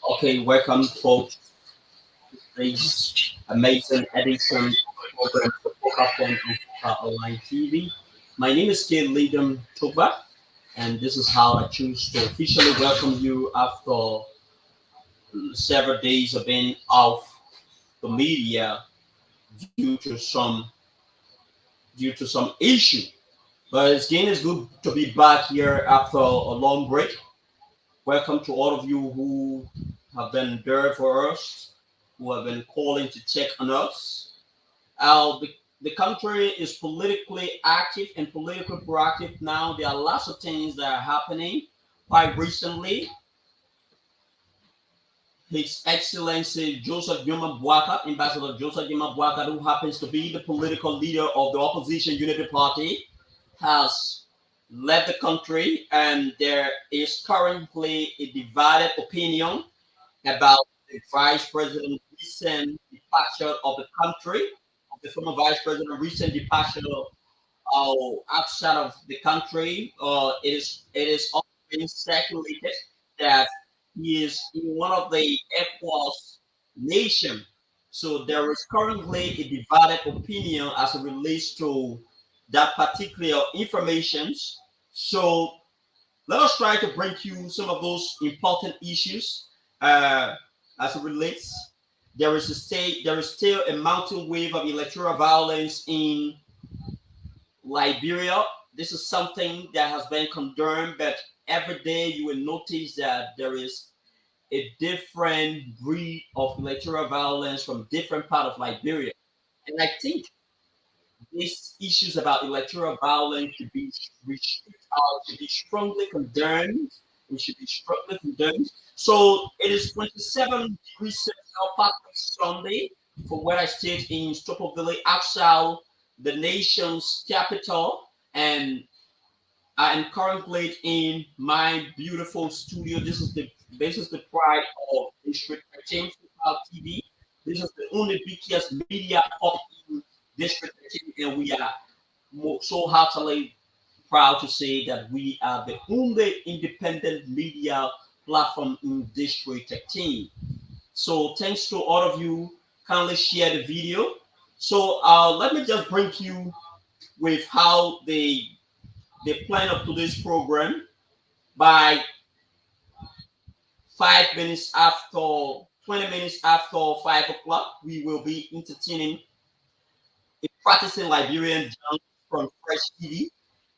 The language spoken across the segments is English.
Okay, welcome folks to today's amazing edition of the program for Focal Point on Focal Online TV. My name is Kid Lidam Toba, and this is how I choose to officially welcome you after several days of being off the media due to some issue. But again, it's good to be back here after a long break. Welcome to all of you who have been there for us, who have been calling to check on us. The country is politically active and politically proactive now. There are lots of things that are happening. Quite recently, His Excellency Joseph Juma Bwaka, Ambassador Joseph Juma Bwaka, who happens to be the political leader of the Opposition Unity Party, has left the country, and there is currently a divided opinion about the vice president's recent departure of the country, of the former vice president recent departure outside of the country. It is also being speculated that he is in one of the ECOWAS nation. So there is currently a divided opinion as it relates to that particular information. So let us try to bring you some of those important issues uh, as it relates. There is still a mountain wave of electoral violence in Liberia. This is something that has been condemned, but every day you will notice that there is a different breed of electoral violence from different part of Liberia. And I think these issues about electoral violence should be should be strongly condemned. It should be strongly condemned. So it is 27 degrees Celsius Patrick Sunday for where I stayed in Stoppoville, outside the nation's capital, and I am currently in my beautiful studio. This is the pride of District 13 Football TV. This is the only BTS media hub in District 13, and we are so heartily proud to say that we are the only independent media platform in District 13. So thanks to all of you. Kindly share the video. So let me just bring you with how they plan up today's program. By 5 minutes after 20 minutes after 5 o'clock, we will be entertaining a practicing Liberian jump from Fresh TV,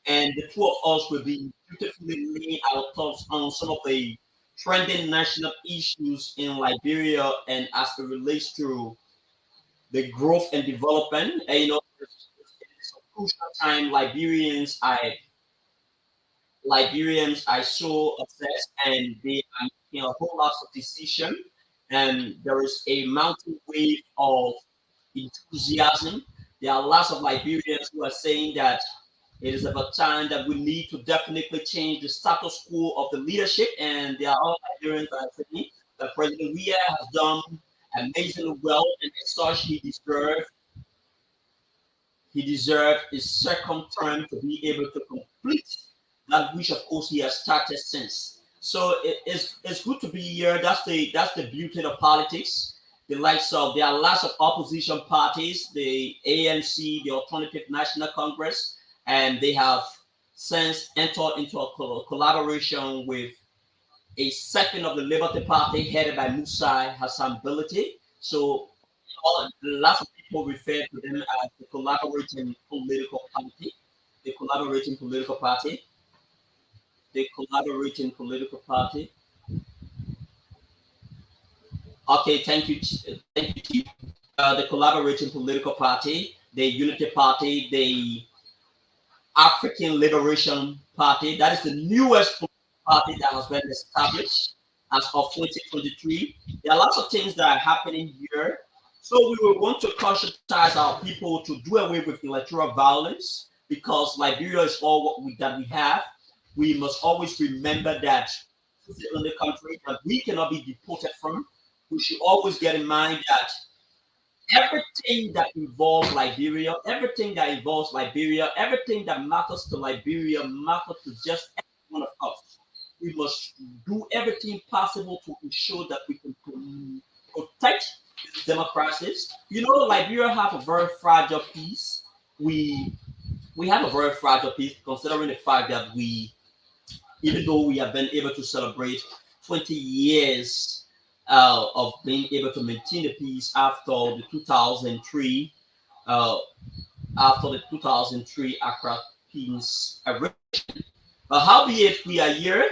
and the two of us will be beautifully laying our thoughts on some of the trending national issues in Liberia and as it relates to the growth and development. And, it's a crucial time. Liberians are so obsessed and they are making a whole lot of decision. And there is a mountain wave of enthusiasm. There are lots of Liberians who are saying that it is about time that we need to definitely change the status quo of the leadership. And there are all Liberians that are saying that President Weah has done amazingly well, and as such, he deserved his second term to be able to complete that which, of course, he has started since. So it's good to be here. That's the beauty of politics. There are lots of opposition parties, the ANC, the Alternative National Congress, and they have since entered into a collaboration with a second of the Liberty Party headed by Musa Hassan Bility. So lots of people refer to them as the collaborating political party. The collaborating political party. The collaborating political party. Okay, thank you, thank you, Chief. The collaborating political party, the Unity Party, the African Liberation Party. That is the newest party that has been established as of 2023. There are lots of things that are happening here. So we will want to conscientize our people to do away with electoral violence because Liberia is all that we have. We must always remember that this is the only country that we cannot be deported from. We should always get in mind that everything that involves Liberia, everything that matters to Liberia matters to just every one of us. We must do everything possible to ensure that we can protect these democracies. Liberia have a very fragile peace. We have a very fragile peace, considering the fact that even though we have been able to celebrate 20 years of being able to maintain the peace after the 2003 Accra Peace Agreement. But howbeit we are here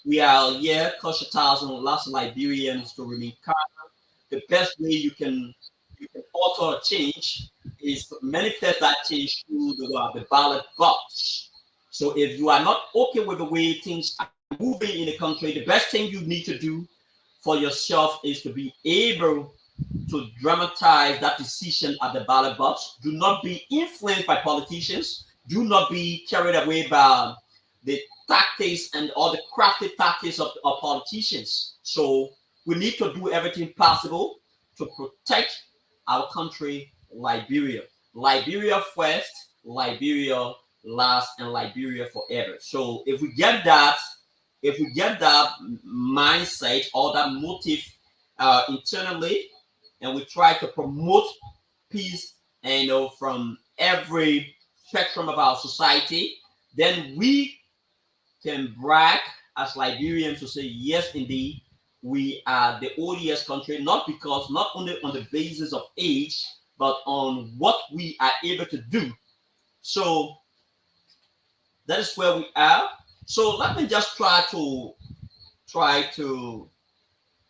conscientizing lots of Liberians to remain calm. The best way you can alter a change is to manifest that change through the ballot box. So if you are not okay with the way things are moving in the country, the best thing you need to do for yourself is to be able to dramatize that decision at the ballot box. Do not be influenced by politicians. Do not be carried away by the tactics and all the crafty tactics of politicians. So we need to do everything possible to protect our country, Liberia. Liberia first, Liberia last, and Liberia forever. So if we get that mindset or that motive internally, and we try to promote peace, from every spectrum of our society, then we can brag as Liberians to say, yes, indeed, we are the ODS country, not only on the basis of age, but on what we are able to do. So that is where we are. So let me just try to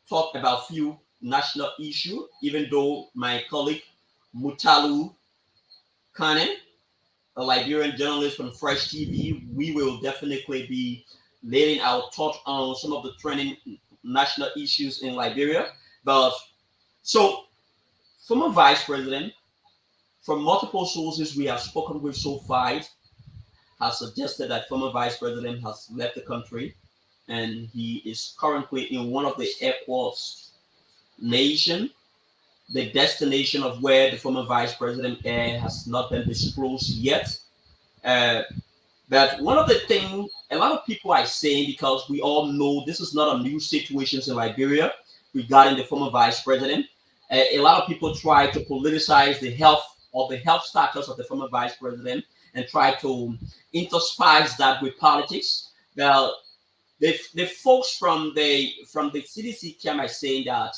talk about few national issue, even though my colleague Mutalu Kane, a Liberian journalist from Fresh TV, we will definitely be laying our thought on some of the trending national issues in Liberia. But so, former vice president, from multiple sources we have spoken with so far, has suggested that former vice president has left the country and he is currently in one of the airports nation. The destination of where the former vice president has not been disclosed yet. Uh, but one of the things a lot of people are saying, because we all know this is not a new situation in Liberia regarding the former vice president. A lot of people try to politicize the health status of the former vice president and try to interspice that with politics. Well, the folks from the CDC came out saying that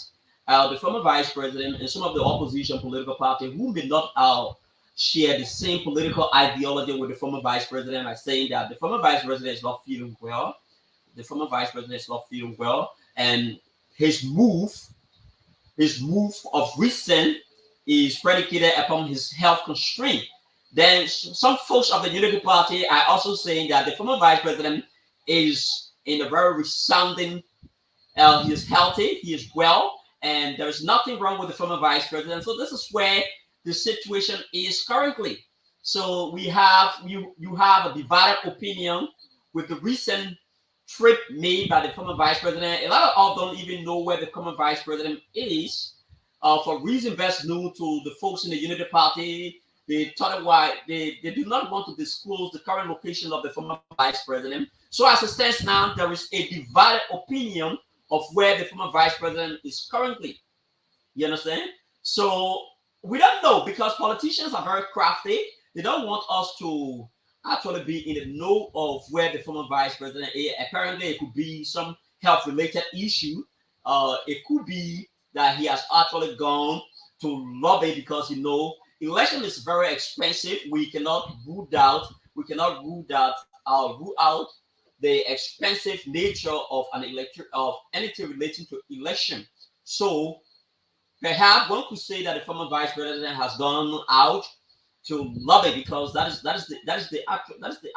the former vice president and some of the opposition political party who may not share the same political ideology with the former vice president are saying that the former vice president is not feeling well. The former vice president is not feeling well. and his move, his move of recent is predicated upon his health constraint. Then some folks of the Unity Party are also saying that the former vice president is in a very resounding, he is healthy, he is well, and there is nothing wrong with the former vice president. So this is where the situation is currently. So you have a divided opinion with the recent trip made by the former vice president. A lot of us don't even know where the former vice president is. For reason best known to the folks in the Unity Party, they thought why they do not want to disclose the current location of the former vice president. So as it stands now, there is a divided opinion of where the former vice president is currently. You understand? So we don't know because politicians are very crafty. They don't want us to actually be in the know of where the former vice president is. Apparently, it could be some health related issue. It could be that he has actually gone to lobby because election is very expensive. We cannot rule out the expensive nature of an elector of anything relating to election. So perhaps one could say that the former vice president has gone out to lobby because that is the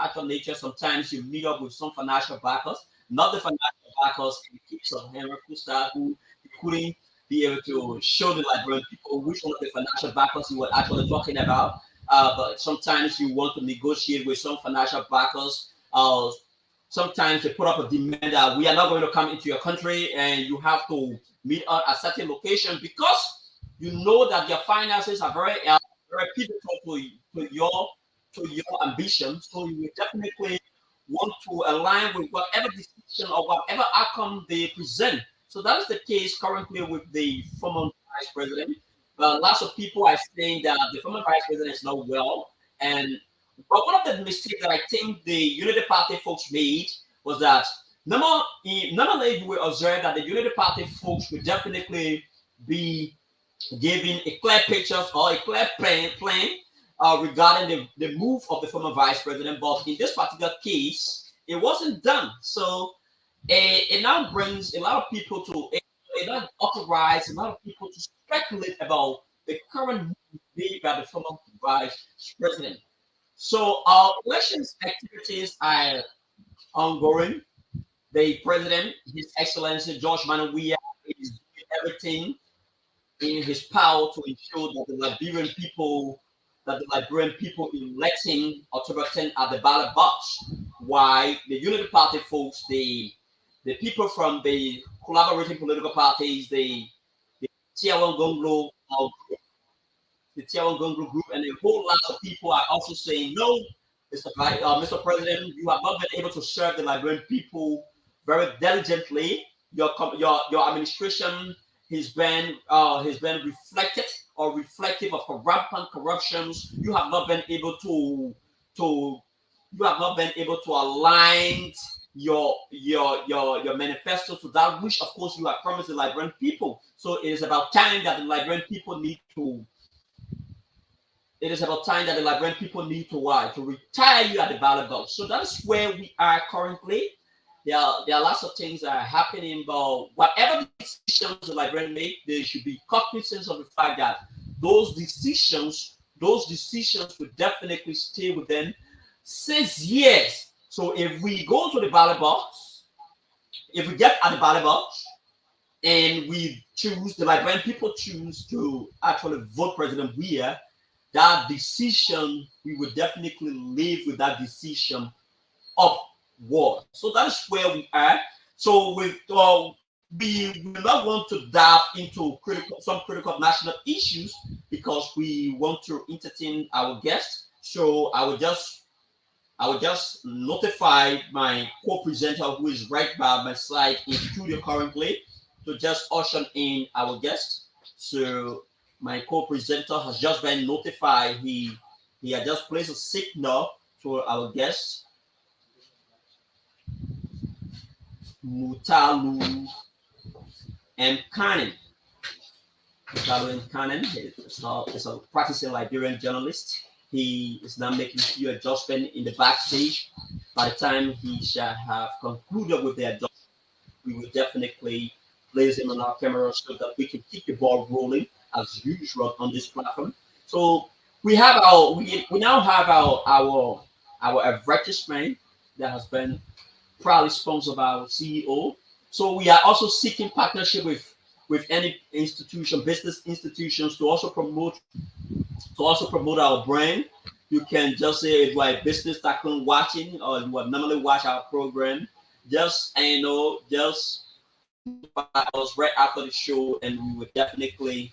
actual nature. Sometimes you meet up with some financial backers, not the financial backers in the case of Henry Costa, who couldn't be able to show the Liberian people which one of the financial backers you were actually talking about. But sometimes you want to negotiate with some financial backers. Sometimes they put up a demand that we are not going to come into your country and you have to meet us at certain location because you know that your finances are very pivotal to your ambition. So you will definitely want to align with whatever decision or whatever outcome they present. So that is the case currently with the former vice president. Lots of people are saying that the former vice president is not well. And but one of the mistakes that I think the Unity Party folks made was that normally you will observe that the Unity Party folks will definitely be giving a clear picture or a clear plan regarding the move of the former vice president. But in this particular case, it wasn't done. So it now brings a lot of people to it not authorize a lot of people to speculate about the current move made by the former vice president. So our elections activities are ongoing. The president, His Excellency George Manawiya, is doing everything in his power to ensure that the Liberian people elect him October 10th at the ballot box. Why the Unity Party folks, the people from the collaborating political parties, the Tiawan Gonglo the Tiawan Gonglo group, and a whole lot of people are also saying, no, Mr. President, you have not been able to serve the Liberian people very diligently. Your administration has been reflected or reflective of rampant corruptions. To you have not been able to align your manifesto to that which of course you have promised the Liberian people. So it is about time that the Liberian people need to retire you at the ballot box. So that's where we are currently. There are lots of things that are happening, but whatever decisions the Liberian make, they should be cognizant of the fact that those decisions will definitely stay with them 6 years. So if we go to the ballot box, if we get at the ballot box and the Liberian people choose to actually vote President Weir, that decision, we will definitely live with that decision upward. So that's where we are. So we will not want to dive into some critical national issues because we want to entertain our guests. So I will just notify my co-presenter who is right by my side in studio currently to just usher in our guest. So my co-presenter has just been notified. He had just placed a signal to our guest, Mutalu M. Kanin. Mutalu M. Kanin is a practicing Liberian journalist. He is now making a few adjustments in the backstage. By the time he shall have concluded with the adjustment, we will definitely place him on our camera so that we can keep the ball rolling as usual on this platform. So we now have our advertisement that has been proudly sponsored by our CEO. So we are also seeking partnership with any institution, business institutions to also promote our brand. You can just say if you are a business tycoon watching or you will normally watch our program, just notify us right after the show, and we would definitely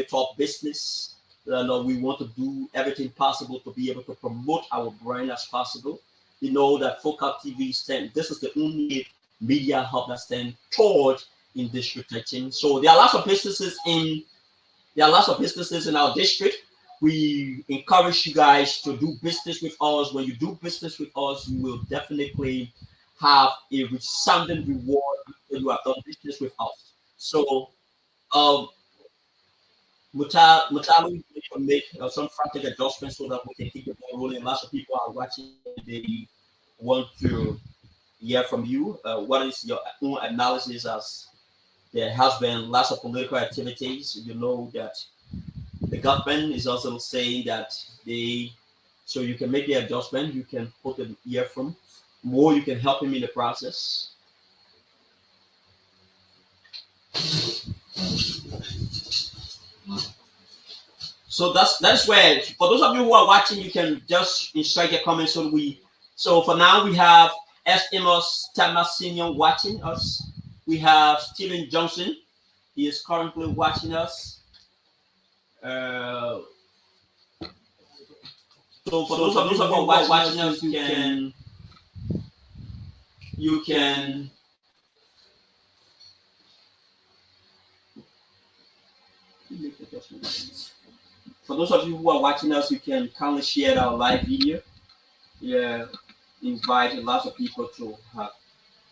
talk business. We want to do everything possible to be able to promote our brand as possible. You know that Focal TV stand. This is the only media hub that stand toward in district lighting. So there are lots of businesses in our district. We encourage you guys to do business with us. When you do business with us, you will definitely have a resounding reward when you have done business with us. So, um, Mutalu need to make some frantic adjustments so that we can keep the ball rolling. Lots of people are watching. They want to hear from you. What is your own analysis as there has been lots of political activities? You know that the government is also saying that so you can make the adjustment, you can put an earphone, more you can help him in the process. So that's where for those of you who are watching, you can just insert your comments. So for now we have S. Amos Thomas Senior watching us. We have Stephen Johnson. He is currently watching us. Uh, so for those of you who are watching us, you can for those of you who are watching us, you can kindly share our live video. Yeah, invite lots of people to have.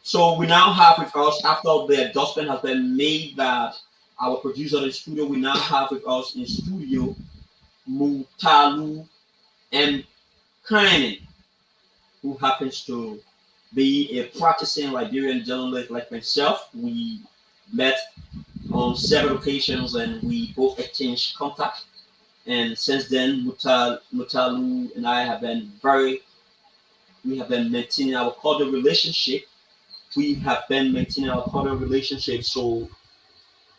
So we now have with us, after the adjustment has been made that our producer in the studio, we now have with us in studio Mutalu M. Kinen, who happens to be a practicing Liberian journalist like myself. We met on several occasions and we both exchanged contact. And since then, Mutalu and I we have been maintaining our cordial relationship. So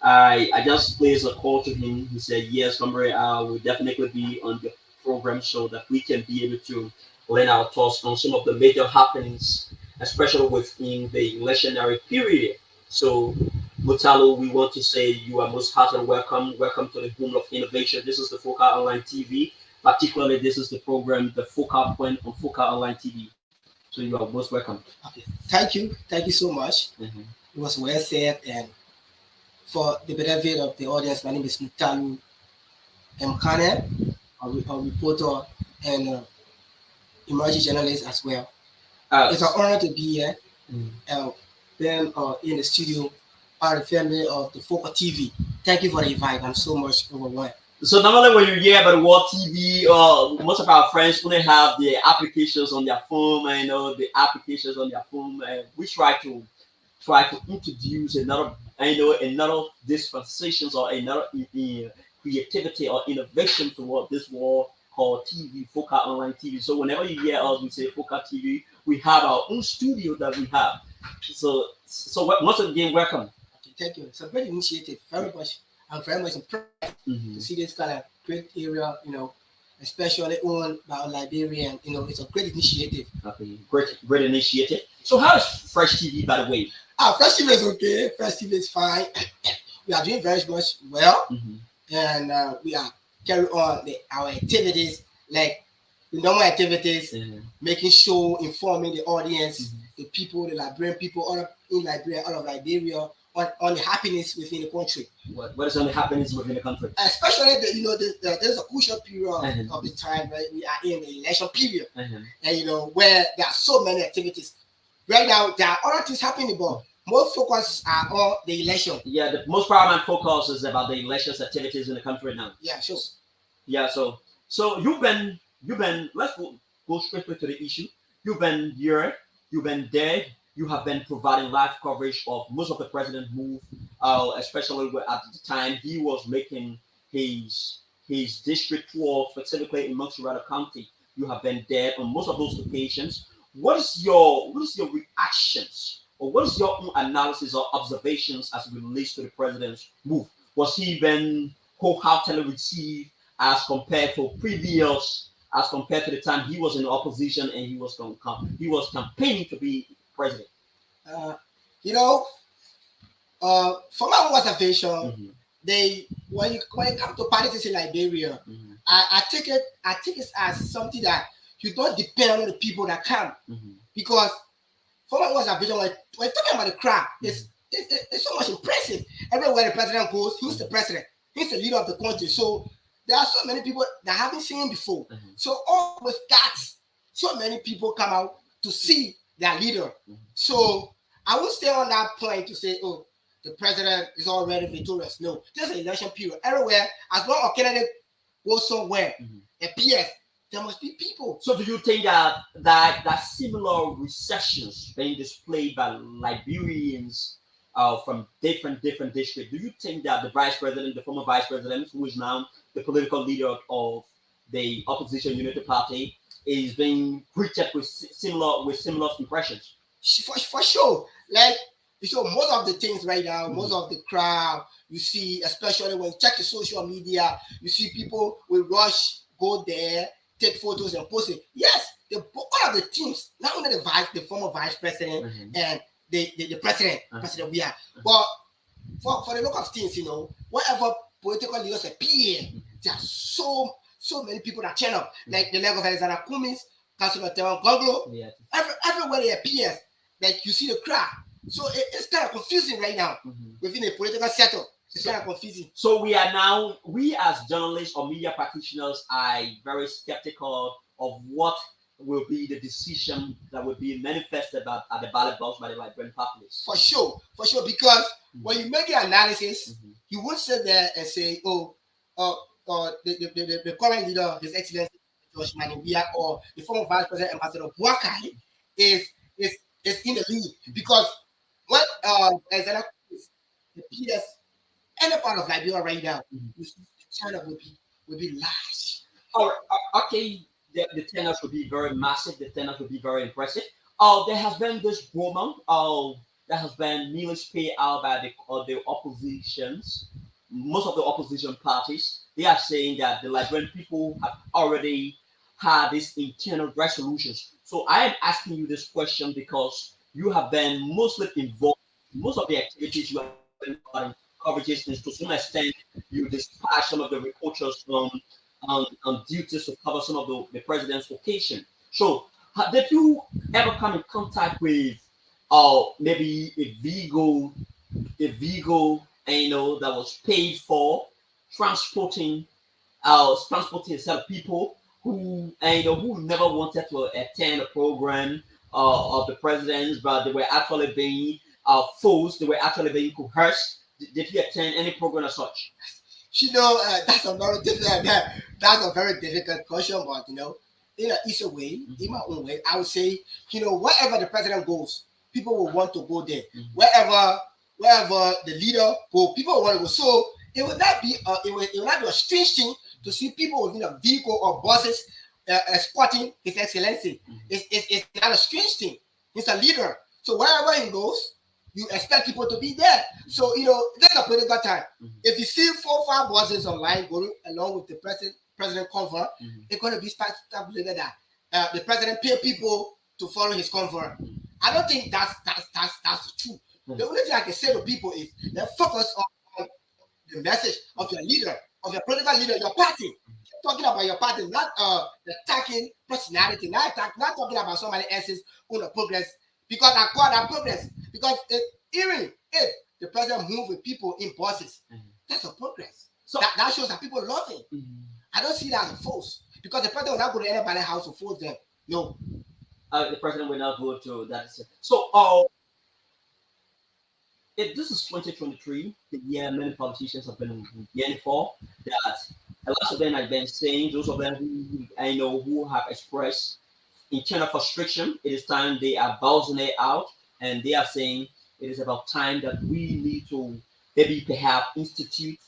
I just placed a call to him. He said, yes, Gombre, I will definitely be on the program so that we can be able to lend our thoughts on some of the major happenings, especially within the electionary period. So, Mutalo, we want to say you are most heartily welcome. Welcome to the home of innovation. This is the Focal Online TV. Particularly, this is the program, the Focal Point on Focal Online TV. So you are most welcome. Okay. Thank you so much. Mm-hmm. It was well said, and for the benefit of the audience, my name is Mutalu M. Kinen, a reporter and emerging journalist as well. It's an honor to be here. Then in the studio are the family of the Focal TV. Thank you for the invite. I'm so much overwhelmed. So normally when you hear about the word TV, most of our friends only have the applications on their phone. The applications on their phone. We try to introduce another dispensations or another creativity or innovation toward this world called TV, Focal Online TV. So whenever you hear us, we say Focal TV. We have our own studio that we have. So once again, welcome. Okay, thank you. It's a great initiative. I'm very much impressed to see this kind of great area, especially owned by a Liberian. It's a great initiative. Okay, great initiative. So how is Fresh TV, by the way? Fresh TV is okay. Fresh TV is fine. We are doing very much well, and we are carrying on our activities, like the normal activities, making sure, informing the audience, the people, the Liberian people, all in Liberia, all of Liberia, on the happiness within the country. What is on the happiness within the country? Especially there's a crucial period of the time, right? We are in the election period, and where there are so many activities. Right now, there are other things happening, but most focus are on the election. Yeah, the most paramount focus is about the elections activities in the country now. Yeah, sure. Yeah, so you've been let's go straight to the issue. You've been here, you've been there, you have been providing live coverage of most of the president's move, especially at the time he was making his his district tour, specifically in Montserrat County. You have been there on most of those occasions. What is your reactions, or what is your own analysis or observations as it relates to the president's move? Was he even wholeheartedly received as compared to previous, as compared to the time he was in opposition and he was campaigning to be president? Uh, you know, from my own observation, Mhm, they when it comes to politics in Liberia, mhm, I think it's as something that you don't depend on the people that come, mhm, because from my own observation, when talking about the crowd, mhm, it's so much impressive. Everywhere the president goes, he's the president, he's the leader of the country. So there are so many people that haven't seen him before. mhm, So all with that, so many people come out to see their leader. mhm. So I would stay on that point to say, oh, the president is already victorious. No, there's an election period. Everywhere, as long as a candidate goes somewhere, Mhm. appears, there must be people. So do you think that similar receptions being displayed by Liberians from different districts? Do you think that the vice president, the former vice president, who is now the political leader of the opposition unity party, is being greeted with similar impressions? For sure. Like, so most of the things right now, most Mhm. of the crowd you see, especially when you check the social media, you see people will rush, go there, take photos and post it. Yes, all of the teams, not only the former vice president Mhm. and the president, Uh-huh. President we are, but for the look of things, whatever political leaders appear, there are so many people that turn up, like the Lagos Alexander Cummings, Councilor Teron Goglo, Yeah. everywhere they appear, like you see the crowd. So it's kind of confusing right now Mhm. within a political setup. It's kind of confusing. So we as journalists or media practitioners are very skeptical of what will be the decision that will be manifested at the ballot box by the Liberian populace. For sure, because when you make the analysis, Mhm. you won't sit there and say, oh, uh, the current leader, His Excellency George Maniwia, or the former Vice President Ambassador Buakai is is is in the lead, because what Alexander appears any part of Liberia right now, Mhm. you see China will be large. All right, okay, the turnout will be very massive. The turnout will be very impressive. There has been this rumor. That has been nearly paid out by the oppositions. Most of the opposition parties, they are saying that the Liberian people have already had these internal resolutions. So I am asking you this question because you have been mostly involved in most of the activities you have been providing coverages, and to some extent you dispatch some of the reporters on duties to cover some of the president's occasion. So, did you ever come in contact with maybe a vehicle, that was paid for transporting transporting a set of people who never wanted to attend a program of the president's, but they were actually being forced, they were actually being coerced? Did he attend any program as such? That's a very difficult that's a very difficult question, but in a easier way, in my own way, I would say, wherever the president goes, people will want to go there. Mhm. Wherever the leader go, people will want to go. So it will not be a strange thing to see people within a vehicle or buses escorting His Excellency. Mhm. It's not a strange thing. He's a leader. So wherever he goes, you expect people to be there. So there's a political time. Mhm. If you see 4 or 5 buses online going along with the president convoy, Mhm. it's going to be speculated that the president pay people to follow his convoy. I don't think that's true. The only thing I can say to people is let's focus on the message of your leader, of your political leader, your party. Talking about your party, not attacking personality, not talking about somebody else's own progress. Because I call that progress. Because even if the president move with people in buses, Mhm. that's a progress. So, That shows that people love him. Mhm. I don't see that as a force. Because the president will not go to anybody's house to force them. No. The president will not go to that. So, this is 2023, the year many politicians have been yearning for. That a lot of them have been saying, those of them who I know who have expressed internal frustration, it is time they are bouncing it out. and they are saying it is about time that we need to maybe perhaps institute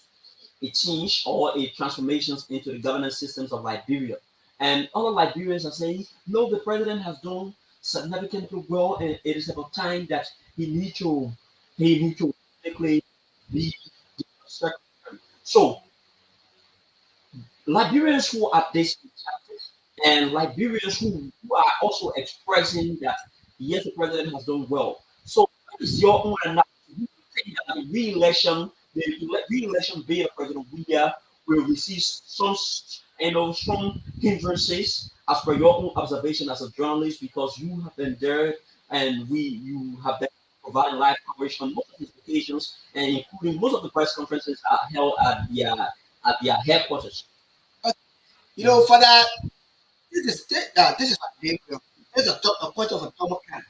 a change or a transformations into the governance systems of Liberia. And other Liberians are saying, no, the president has done significantly well, and it is about time that he need to basically be the secretary. So Liberians who are this and Liberians who are also expressing that yes, the president has done well. So what is your own analysis? Do you think that the re-election bid of President William will receive some some hindrances as per your own observation as a journalist because you have been there and you have been providing live coverage on most of these occasions and including most of the press conferences are held at their headquarters. You know, for that, this is this is a point of a Democrat.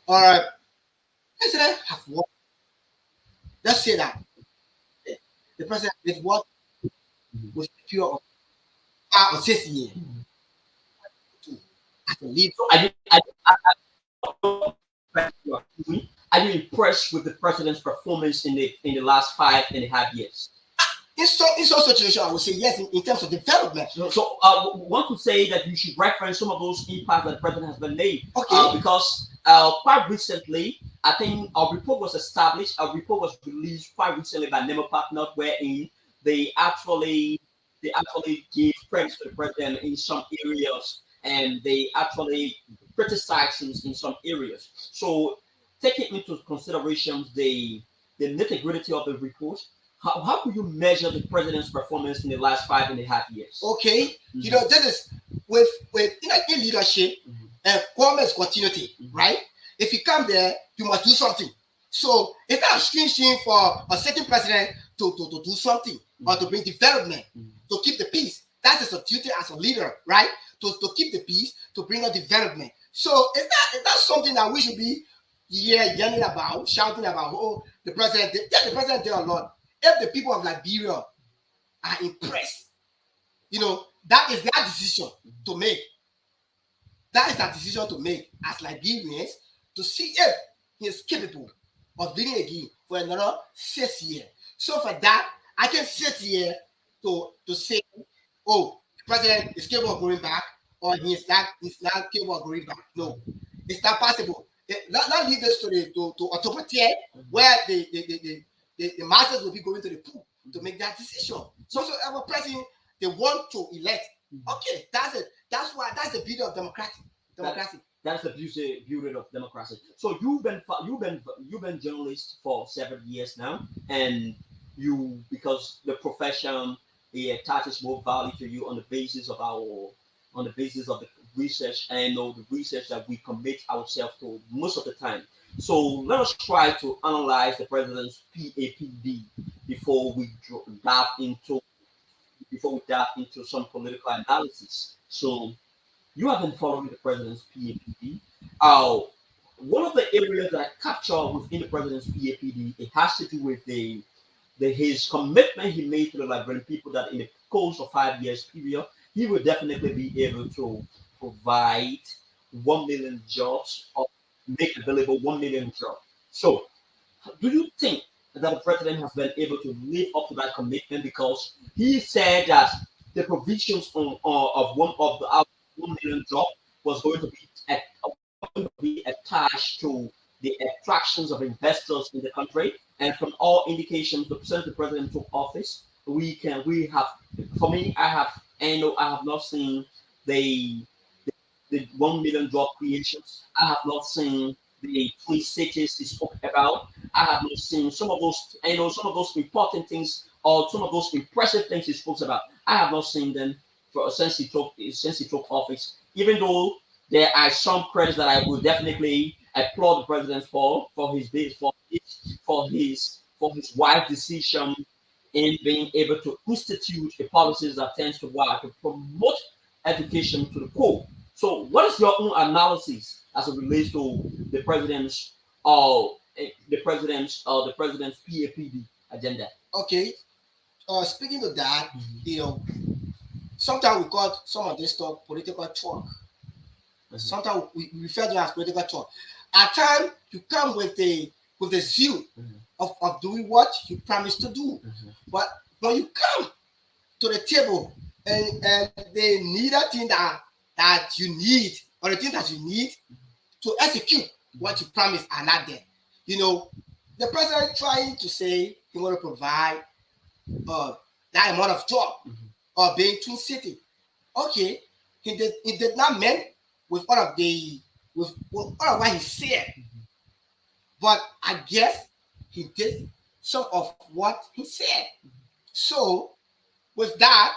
All right, president have what? Let's say that the president did what was pure of 5 or 6 years to as a leader. So are you impressed with the president's performance in the last 5.5 years? In some situation, I would say yes. In terms of development, So one could say that you should reference some of those impacts that the president has been made. okay, Because quite recently, I think a report was established. A report was released quite recently by Nemo Partner, wherein they actually gave credit to the president in some areas, and they actually criticized him in some areas. So taking into consideration the nitty gritty of the report, how could you measure the president's performance in the last 5.5 years? okay. You Mhm. know, this is with in leadership Mhm. and performance continuity, Mhm. right? If you come there, you must do something. So it's not a strange thing for a certain president to do something or to bring development, Mhm. to keep the peace. That is a duty as a leader, right? To keep the peace, to bring a development. So it's not something that we should be yelling about, shouting about. Oh, the president did. Yeah, the president did a lot. If the people of Liberia are impressed, you know, that is their decision to make. That is their decision to make as Liberians to see if he is capable of leading again for another 6 years. So for that, I can sit here to say, oh, the president is capable of going back, or he's not capable of going back. No, it's not possible. Not leave this to October 10th, where the masses will be going to the pool to make that decision. So our president, they want to elect. Okay, that's it. That's the beauty of democracy. That's the beauty of democracy. So you've been journalist for several years now, and you because the profession it attaches more value to you on the basis of the research and know the research that we commit ourselves to most of the time. So let us try to analyze the president's PAPD before we dive into some political analysis. So you have been following the president's PAPD. Uh, One of the areas that I capture within the president's PAPD, it has to do with his commitment he made to the Liberian people that in the course of 5 years period, he will definitely be able to provide 1 million jobs or make available 1 million jobs. So do you think that the president has been able to live up to that commitment because he said that the provisions of one of the 1 million job was going to be attached to the attractions of investors in the country, and from all indications, since the president took office, we have for me I have not seen the the 1 million job creations. I have not seen the 3 cities he spoke about. I have not seen some of those important things or some of those impressive things he spoke about. I have not seen them since he took office. Even though there are some credits that I will definitely applaud the president for his wise decision in being able to institute the policies that tends to promote education to the poor. So, what is your own analysis as it relates to the president's PAPD agenda? Okay. Speaking of that, you know, sometimes we call some of this talk political talk. Mhm. Sometimes we refer to it as political talk. at times you come with the zeal of doing what you promised to do. But when you come to the table and they need a thing that you need, or the thing that you need to execute what you promised are not there. You know, the president trying to say he want to provide that amount of job or being Twin City. Okay, he did not mean with all of what he said, but I guess he did some of what he said. So with that,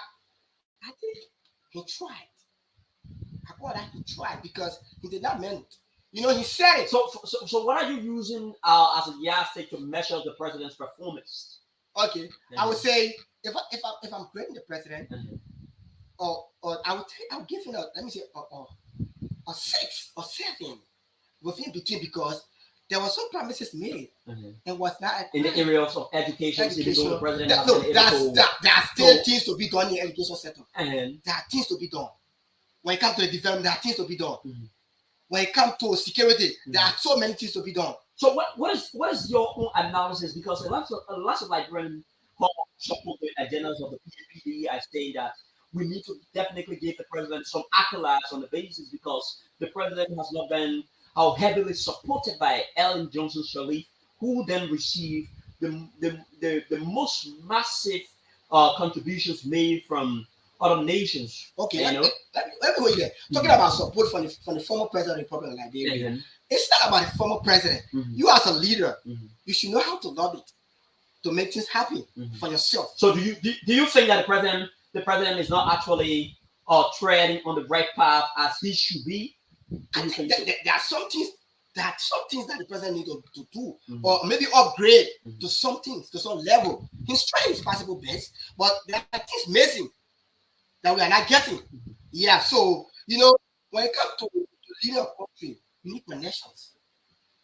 I think he tried. I call that he tried because he did not mean it. You know, he said it. So what are you using as a yardstick to measure the president's performance? Okay, I would say if I'm grading the president, or I'll give him a 6 or 7 within between, because there were some promises made and was not in the areas of education. The president there are still things to be done in the education sector. And there are things to be done. When it comes to the development, there are things to be done. When it comes to security, there are so many things to be done. So what is your own analysis? Because a lot of Liberians support the agendas of the PPD. I say that we need to definitely give the president some accolades on the basis, because the president has not been heavily supported by Ellen Johnson Sirleaf, who then received the most massive contributions made from other nations. Okay, let me go there. Talking about support from the former president of the Republic of Liberia. It's not about the former president. You as a leader, you should know how to lobby to make things happen for yourself. So do you think that the president is not actually treading on the right path as he should be? I think that there are some things that the president needs to do, or maybe upgrade to some things, to some level. He's trying his possible best, but there are things missing that we are not getting. Yeah, so you know, when it comes to leading a country, you need connections.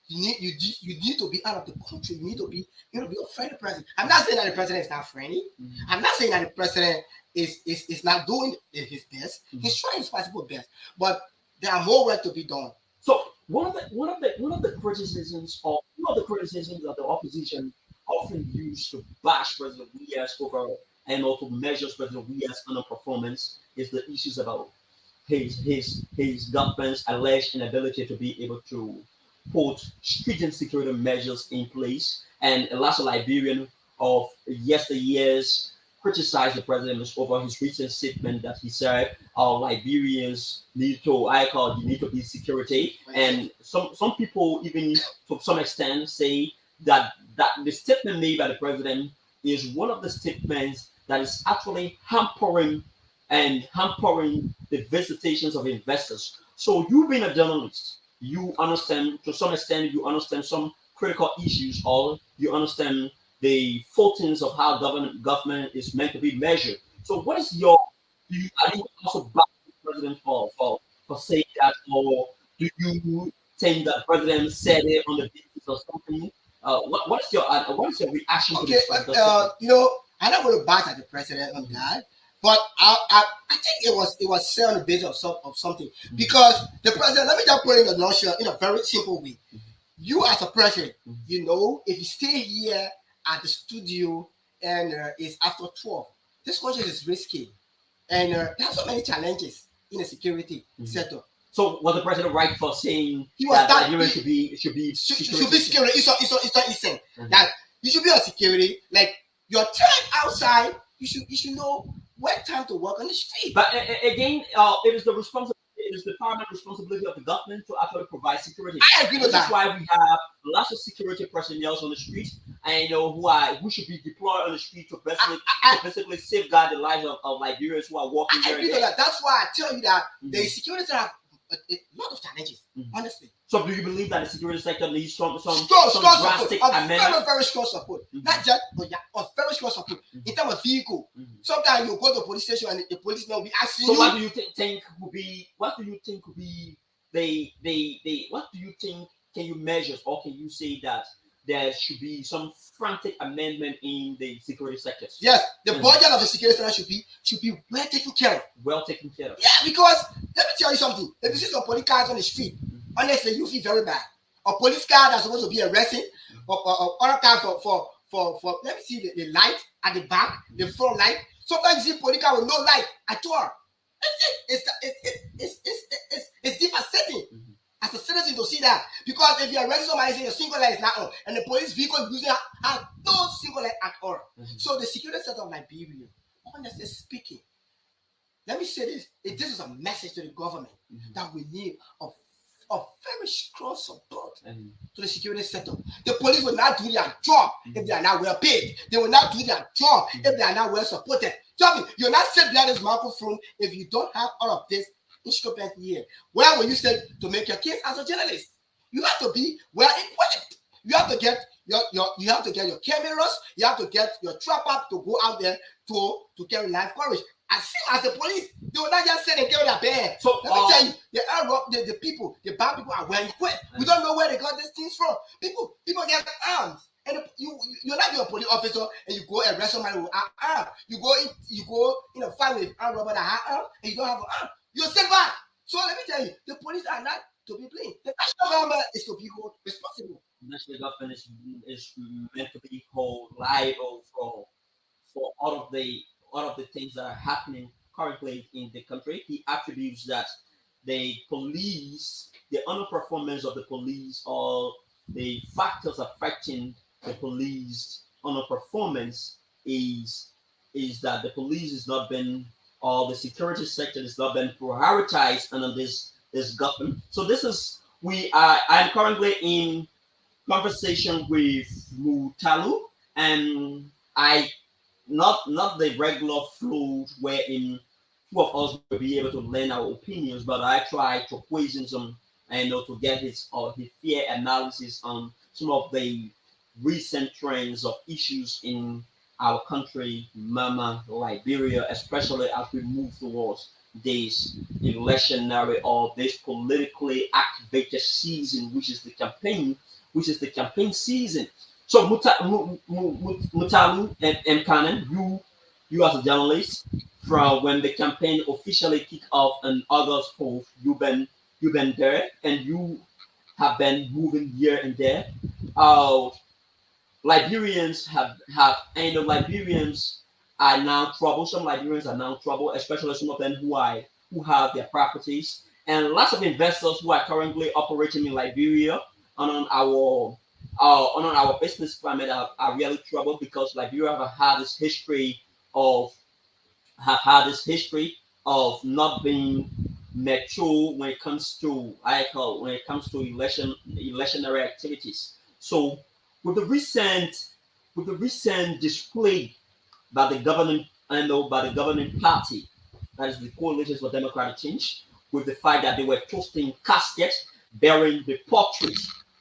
You need to be out of the country. You need to be a friendly president. I'm not saying that the president is not friendly. I'm not saying that the president is not doing his best. He's trying his possible best, but there are more work to be done. So one of the criticisms that the opposition often use to bash President Wias over and also measures President Wias' underperformance is the issues about his government's alleged inability to be able to put stringent security measures in place. And a lot of Liberian of yesteryears criticized the president over his recent statement that he said Liberians need to be security. And some people even to some extent say that the statement made by the president is one of the statements that is actually hampering the visitations of investors. So you being a journalist, you understand to some extent, you understand some critical issues, or you understand the faultings of how government is meant to be measured. So what is are you also back the president for saying that, or do you think that the president said it on the basis of something? What is your reaction to this? I'm not going to back at the president on that, but I think it was said on the basis of something, because the president. Let me just put it in a nutshell in a very simple way. You as a president, if you stay here at the studio and it's after 12, this country is risky, and there are so many challenges in the security sector. So was the president right for saying that Nigeria should be security? It's not insane. That you should be on security. Like your time outside, you should know when time to work on the street. But again, it is the paramount responsibility of the government to actually provide security. I agree with that. That's why we have lots of security personnel on the streets, and who should be deployed on the street to basically safeguard the lives of Liberians who are walking there. I agree with that. That's why I tell you that the security have a lot of challenges, honestly. So do you believe that the security sector needs some drastic amendment? Very strong support. Not just, but very strong support in terms of vehicle. Sometimes you go to the police station and the policeman will be asking you. So what do you think could be can you measure, or can you say that there should be some frantic amendment in the security sectors? Yes, the budget of the security sector should be well taken care of. Well taken care of. Yeah, because let me tell you something. If you see some police cars on the street, honestly, you feel very bad. a police car that's supposed to be arresting, or other car for let me see the light at the back, the front light. Sometimes you see police car with no light at all. It's devastating as a citizen to see that, because if you are arresting somebody, say your single light is not on, and the police vehicle using has no single light at all. So the security setup of Liberia, honestly speaking, let me say this: this is a message to the government that we need a very strong support to the security setup. The police will not do their job if they are not well paid. They will not do their job if they are not well supported. Tell me, you're not sitting behind this microphone if you don't have all of this instrument here. Where will you sit to make your case as a journalist? You have to be well equipped. You have to get your cameras. You have to get your trapper to go out there to carry live coverage. As the police, they will not just sit and carry their bed. So let me tell you, the bad people are well equipped. We don't know where they got these things from. People get arms, and you're not a police officer and you go arrest somebody with an arm. You go in a fight with armed robber that have arm, and you don't have an arm. You're still bad. So let me tell you, the police are not to be blamed. The national government is to be held responsible. The national government is meant to be held liable for all of the things that are happening currently in the country. He attributes that the police, the underperformance of the police, or the factors affecting the police underperformance is that the police has not been, or the security sector has not been prioritized under this government. So I'm currently in conversation with Mutalu, and not the regular flow wherein two of us will be able to lend our opinions, but I try to question some and to get his fair analysis on some of the recent trends of issues in our country, Mama Liberia, especially as we move towards this electionary or this politically activated season, which is the campaign season. So Mutalu and Kanan, you as a journalist, from when the campaign officially kicked off on August 4th, you've been there and you have been moving here and there. Liberians Liberians are now troubled. Some Liberians are now troubled, especially some of them who have their properties, and lots of investors who are currently operating in Liberia on our business climate are really troubled, because Liberia have had this history of not being mature when it comes to electionary activities. So with the recent display by the governing party, that is the Coalition for Democratic Change, with the fact that they were toasting caskets bearing the portrait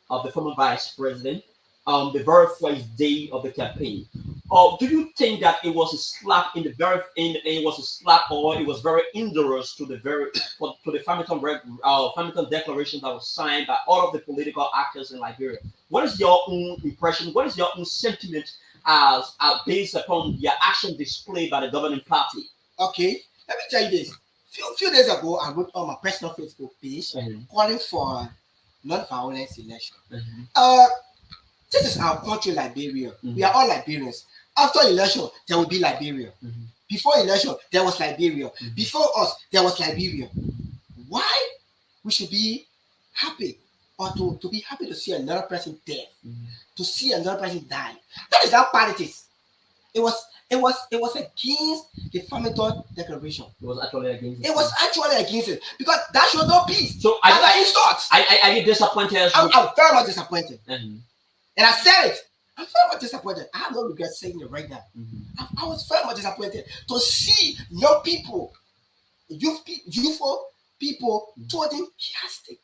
of the former vice president on the very first day of the campaign. Do you think that it was a slap in the very it was a slap, or it was very injurious to the Farmington Declaration that was signed by all of the political actors in Liberia? What is your own impression? What is your own sentiment as based upon the action displayed by the governing party? Okay, let me tell you this. Few days ago, I wrote on my personal Facebook page calling for non-violence election. This is our country, Liberia. We are all Liberians. After election, there will be Liberia. Before election, there was Liberia. Before us, there was Liberia. Why we should be happy, or to be happy to see another person dead, to see another person die? That is how politics. It was against the Farmington Declaration. It was actually against it because that showed no peace. So are you disappointed? I'm very much disappointed. And I said it. I'm very much disappointed. I have no regret saying it right now. I was very much disappointed to see young people, youthful people, totally chaotic,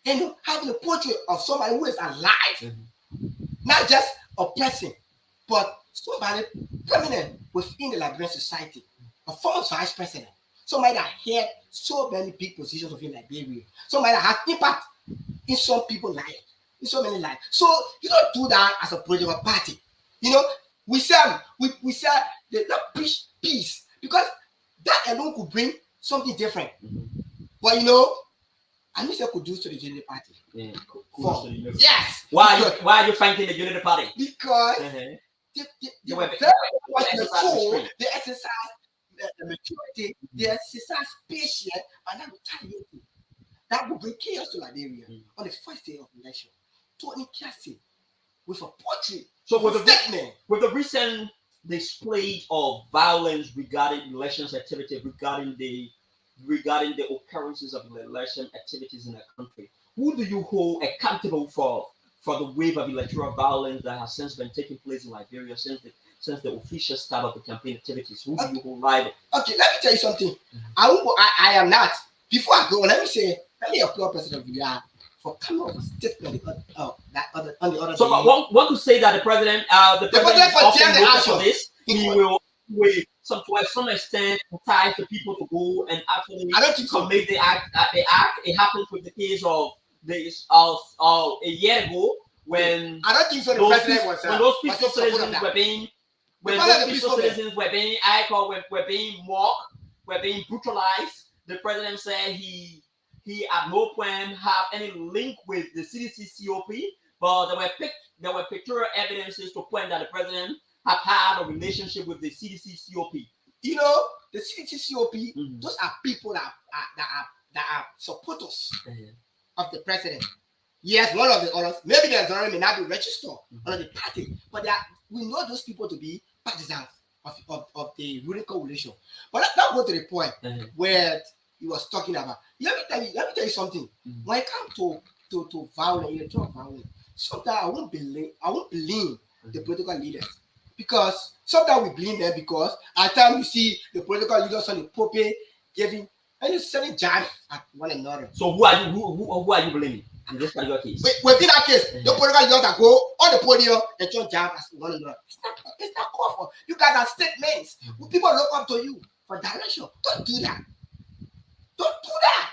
and having a portrait of somebody who is alive, not just a person, but somebody prominent within the Liberian society, a former vice president, somebody that had so many big positions within Liberia, somebody that has impact in some people's lives. So many lives. So you don't do that as a political party. We say they not preach peace, because that alone could bring something different. But I need to kudos to the Unity Party. Yeah. Yes. Why are you fighting the Unity Party? Because they were very much mature. They exercise the maturity. They exercise patience, and that retaliating. That will bring chaos to Liberia on the first day of election. Tony Cassie with a portrait. So with the recent display of violence regarding elections activity, regarding the occurrences of election activities in the country, who do you hold accountable for the wave of electoral violence that has since been taking place in Liberia since the official start of the campaign activities? Who do you hold liable? Okay, let me tell you something. I am not. Before I go, let me applaud President Villar for coming up with a statement on the other so day. I want to say that the president is often for this. He will to some extent entice the people to go and actually make the act. It happened with the case of this of a year ago when I don't think so. The president was when those peaceful citizens were being were being mocked, were being brutalized. The president said he at no point have any link with the CDC COP, but there were pictorial evidences to point that the president have had a relationship with the CDC COP. You know, the CDC COP, those are people that are supporters of the president. Yes, one of the others, maybe the other may not be registered under the party, but we know those people to be partisans of the ruling coalition. But let's not go to the point where he was talking about. Let me tell you something. When it comes to violence, electoral violence, sometimes I won't blame the political leaders. Because sometimes we blame them because at times you see the political leaders on the pulpit giving and sending jabs at one another. So who are you blaming in this particular case? Within that case, the political leaders that go on the podium and throw jabs at one another. It's not called for. You guys are statements. People look up to you for direction. Don't do that. Don't do that.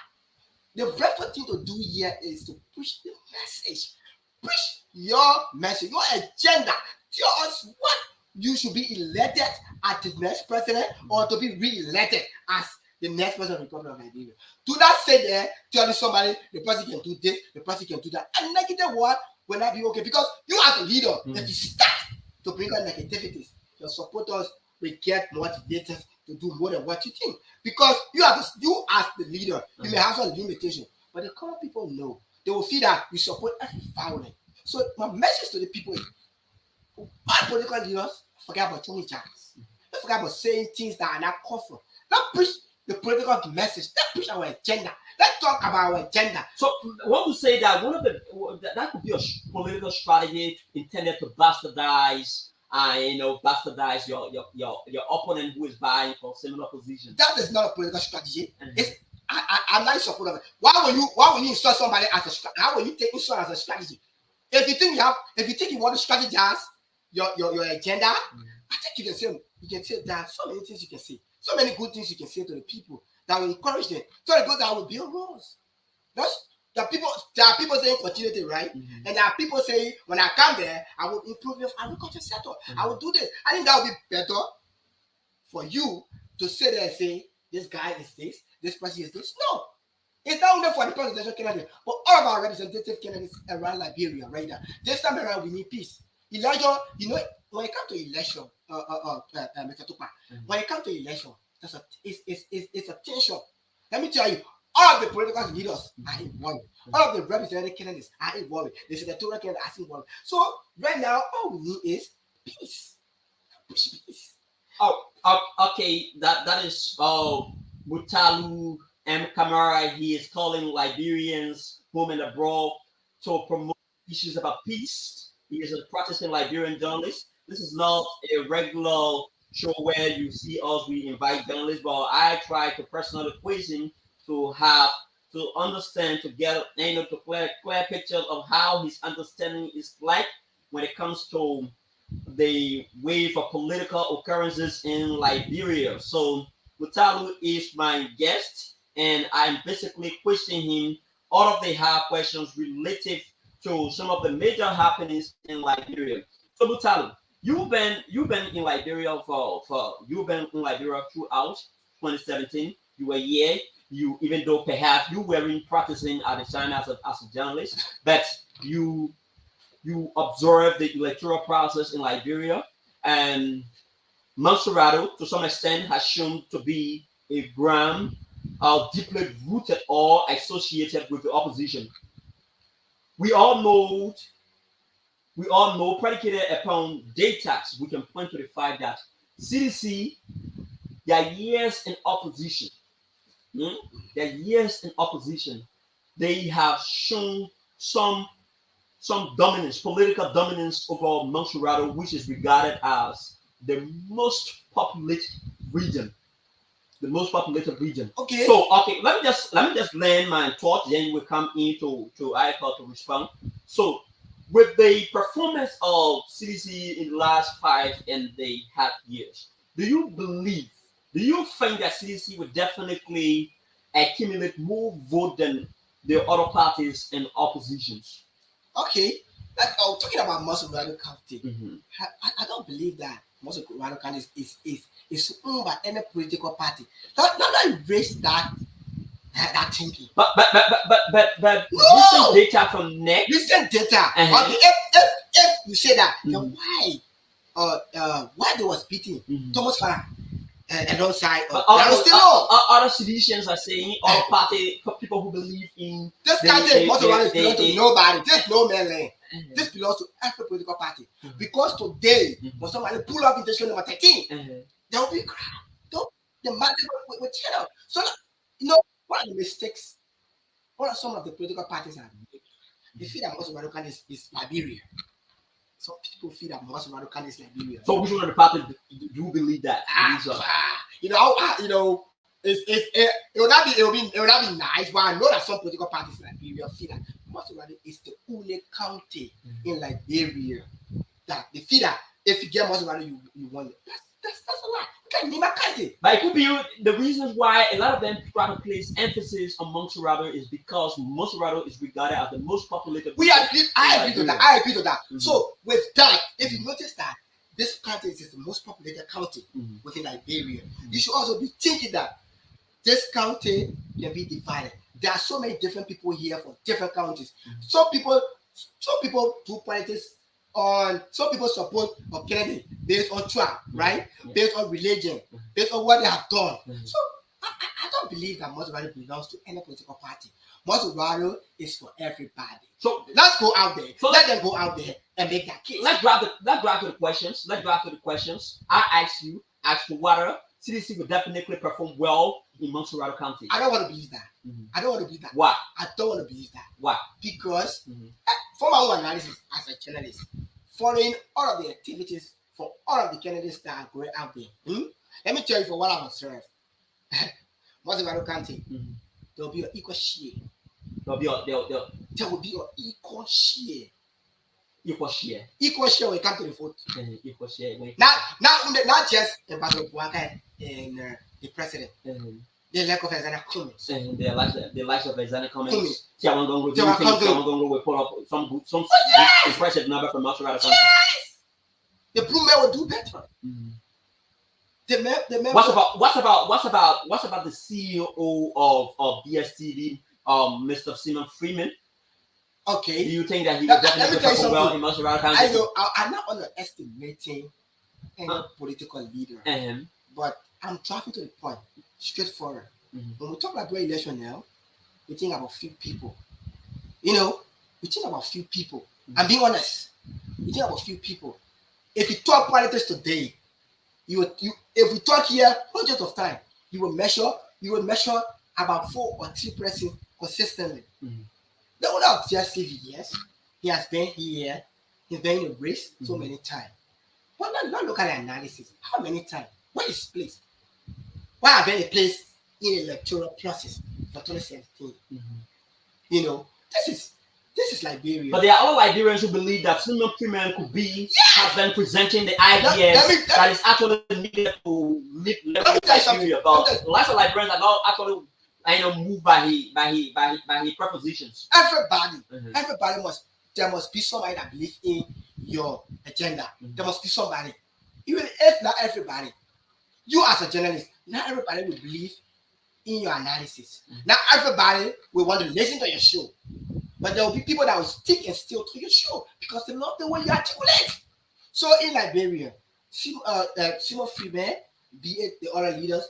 The better thing to do here is to push the message. Push your message, your agenda. Tell us what you should be elected as the next president or to be re-elected as the next president of the Republic of Nigeria. Do not say there telling somebody the person can do this, the person can do that. And negative word will not be okay because you as a leader, if you start to bring on negativities, your supporters will get motivated to do more than what you think. Because you as the leader, you may have some limitation, but the common people know. They will feel that you support every violence. So my message to the people is, all political leaders forget about Tony Jacks. Don't forget about saying things that are not comfort. Let's preach the political message. Let's preach our agenda. Let's talk about our agenda. So I want to say that that could be a political strategy intended to bastardize your opponent who is vying for similar positions. That is not a political strategy. I'm not in support of it. Why will you insult somebody as a strategy? How will you take insult as a strategy? If you think you want to strategize your agenda, I think you can say that so many things you can say, so many good things you can say to the people that will encourage them. So it goes that will build roads. There are people saying continuity, right? And there are people saying when I come there, I will improve your agriculture sector. I will do this. I think that would be better for you to sit there and say this guy is this person is this. No. It's not only for the presidential candidate, but all of our representative candidates around Liberia right now. This time around, we need peace. Elijah, when it comes to election, when it comes to election, it's a tension. Let me tell you, all of the political leaders are involved. All of the representative candidates are involved. The senatorial candidates are involved. So right now, all we need is peace. Peace. Oh, okay. That is Mutalu M. Kamara. He is calling Liberians home and abroad to promote issues about peace. He is a practicing Liberian journalist. This is not a regular show where you see us, we invite journalists, but I try to personally quiz him to understand, to get to clear picture of how his understanding is like when it comes to the wave of political occurrences in Liberia. So Mutalu is my guest, and I'm basically questioning him all of the hard questions related to some of the major happenings in Liberia. So Mutalu, you've been in Liberia throughout 2017. You were here. you, even though perhaps you weren't practicing at the time as a journalist, but you observed the electoral process in Liberia, and Monserrato, to some extent, has shown to be a brand deeply rooted or associated with the opposition. We all know, predicated upon data, we can point to the fact that CDC, their years in opposition, their years in opposition, they have shown some dominance, political dominance over Monserrato, which is regarded as the most populated region. The most populated region. Okay. So let me just land my thought, then we come into to Aiko to respond. So with the performance of CDC in the last 5.5 years, do you think that CDC would definitely accumulate more vote than the other parties in oppositions? Okay. Talking about Monserrato County, I don't believe that Monserrato County is owned by any political party. Not erase that thinking. But No! recent data from NEC. Recent data. Okay, if you say that, then why they was beating Thomas Farah alongside other citizens are saying, other party people who believe in this country, Monserrato belongs to nobody. There's no man land. This belongs to every political party. Because today, when somebody pull up intention number 13, there will be a crowd. The matter will turn out. So, what are the mistakes? What are some of the political parties have made? They feel that Monserrato County is Liberia. Some people feel that Monserrato County is Liberia. So, which one of the parties do you believe that? It will not be nice, but I know that some political parties in Liberia feel that Monserrato is the only county in Liberia that they feel that if you get Monserrato, you won it. That's a lie. You can't name a county. But it could be the reasons why a lot of them try to place emphasis on Monserrato is because Monserrato is regarded as the most populated. I agree to that. So with that, if you notice that this county is the most populated county within Liberia, you should also be thinking that this county can be divided. There are so many different people here from different counties. Some people do politics on. Some people support Kennedy based on tribe, right? Based on religion, based on what they have done. So I don't believe that Monserrato belongs to any political party. Monserrato is for everybody. So let's go out there. So let them go out there and make that case. Let's drive to the questions. I ask you whether CDC will definitely perform well in Monserrato County. I don't want to believe that. I don't want to believe that. Why? I don't want to believe that. Why? Because from my own analysis as a journalist, following all of the activities for all of the candidates that are going out there, let me tell you for what I've observed. Monserrato County, there will be an equal share. There will be an equal share. Equal share. Equal share when it comes to the vote. Equal share. Not just Ambassador Bouaka and the president. The lack of Alexander Cummings. The likes of Alexander Cummings. Tiawangongo will pull up some impressive number from Monserrato County. Yes! The Blue Man will do better. The man what's about the CEO of DSTV, Mr. Simon Freeman? Okay. Do you think that he will definitely perform well in Monserrato County? I know I'm not underestimating any political leader, but I'm driving to the point, straightforward. When we talk about the election now, we think about few people. We think about few people. I'm being honest. We think about few people. If you talk politics today, if we talk here hundreds of times, you will measure about 4 or 3 persons consistently. They will not just say yes. He has been here. He's been in the race so many times. But not look at the analysis. How many times? Where is his place? Why have been a place in the electoral process for 2017? This is Liberia. But there are other Liberians who believe that Simon Freeman could has been presenting the ideas that is actually needed to live Liberia. But lots of Liberians are not actually moved by his propositions. Everybody there must be somebody that believes in your agenda. There must be somebody. Even if not everybody, you as a journalist, not everybody will believe in your analysis. Now everybody will want to listen to your show, but there will be people that will stick and still to your show because they love the way you articulate. So in Liberia, Simon Freeman, be it the other leaders,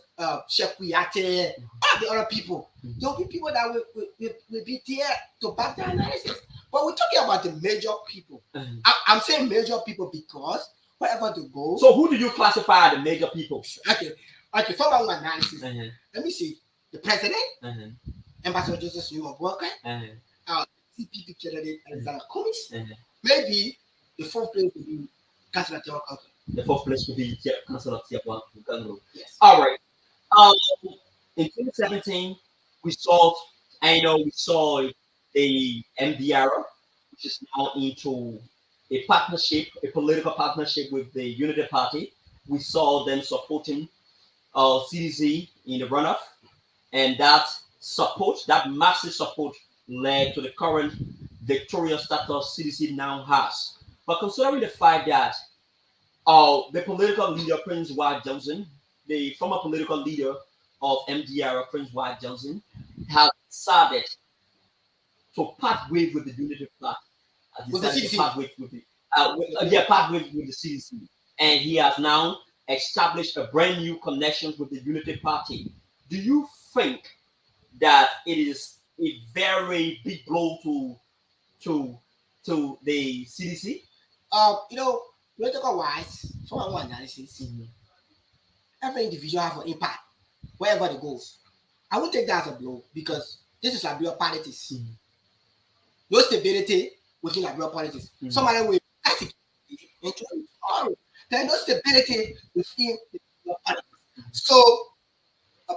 Sheikh Kouyaté, all the other people, there will be people that will be there to back the analysis. But we're talking about the major people. I'm saying major people because wherever they go. So who do you classify the major people? Okay, from our analysis, let me see. The president, Ambassador Joseph Newman Walker, our CPP candidate Alexander Cummings, maybe the fourth place would be Councillor Tiawa Kankro. The fourth place would be Councillor Tiawa Kankro. Yes. All right. In 2017, we saw the MDR, which is now into a partnership, a political partnership with the Unity Party. We saw them supporting CDC in the runoff, and that support, that massive support, led to the current victorious status CDC now has. But considering the fact that the political leader Prince Wyatt Johnson, the former political leader of MDR, Prince Wyatt Johnson, has decided to part ways with the Unity Party. With the CDC. Part ways with the CDC, and he has now established a brand new connection with the Unity Party. Do you think that it is a very big blow to the CDC? Political wise, from our analysis, every individual have an impact wherever it goes. I would take that as a blow because this is Liberia politics. No stability within Liberia politics. Somebody will into tomorrow. There's no stability within the politics. So,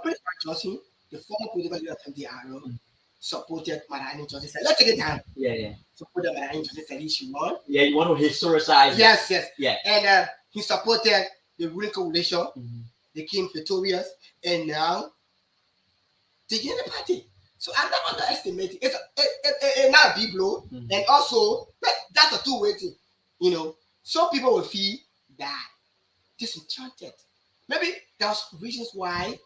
Prince Wyatt Johnson, the former political leader of MDR, supported Madam Johnson. Said, let's take it down. Supported Madam Johnson. Said he should run. You want to historicize. Yes. Yeah. And he supported the ruling coalition. They came victorious, and now they gain the party. So I'm not underestimating. It's not a big blow, and also that's a two-way thing. Some people will feel that disenchanted. Maybe there's reasons why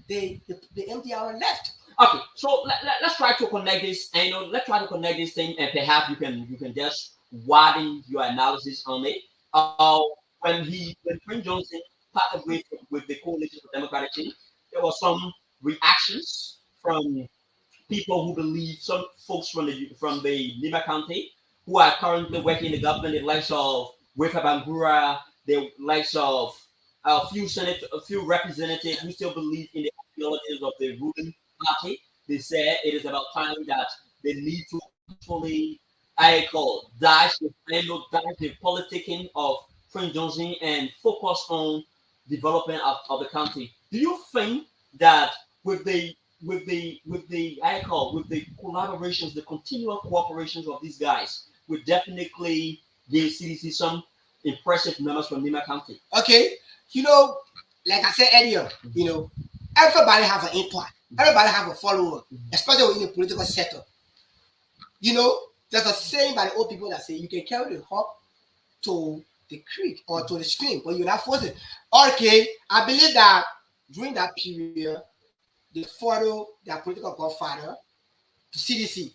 the MDR left. Okay, so let's try to connect this, and let's try to connect this thing, and perhaps you can just widen your analysis on it. When Prince Johnson parted with the Coalition for Democratic Change, there were some reactions from people who believe, some folks from the Nima County who are currently working in the government, the likes of Wefa Bangura, the likes of a few representatives who still believe in the ideologies of the ruling party. They say it is about time that they need to actually dive the politicking of Prince Johnson and focus on development of the country. Do you think that with the collaborations, the continual cooperations of these guys will definitely give CDC some impressive numbers from Nima County? Okay, like I said earlier, everybody have an impact. Everybody have a follower, especially in the political sector. There's a saying by the old people that say you can carry the hawk to the creek or to the stream, but you're not forcing. Okay, I believe that during that period, they follow their political godfather to CDC.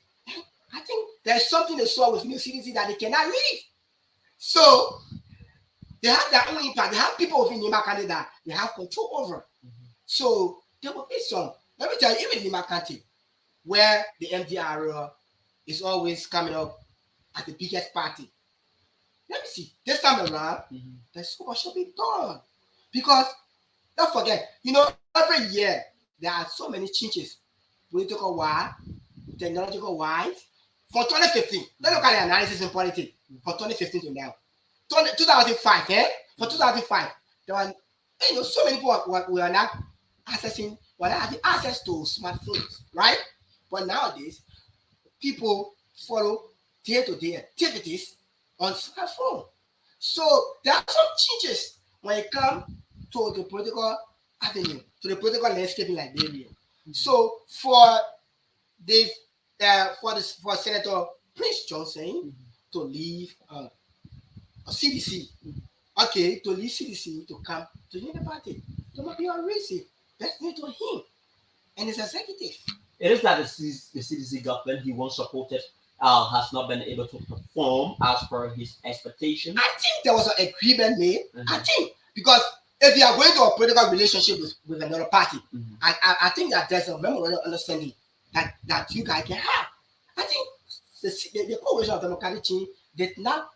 I think there's something they saw with new CDC that they cannot leave. So they have their own impact. They have people within Nima County that they have control over. So there will be some. Let me tell you, even Nima County, where the MDR is always coming up as the biggest party. Let me see. This time around, there's so much to be done. Because don't forget, every year there are so many changes, political wise, technological wise. For 2015, let's look at the analysis in politics for 2015 to now. 2005, For 2005, there were so many people were not having access to smartphones, right? But nowadays, people follow day-to-day activities on smartphone. So there are some changes when it comes to the political avenue, to the political landscape in Liberia. So for Senator Prince Johnson to leave CDC, to leave CDC to come to the party, there must be a reason. That's new to him. and his executive. It is that the CDC government he once supported has not been able to perform as per his expectations. I think there was an agreement made. Mm-hmm. I think because if you are going to a political relationship with another party, mm-hmm. I think that there's a memorandum understanding that you guys can have. I think the coalition of Democratic Change did not,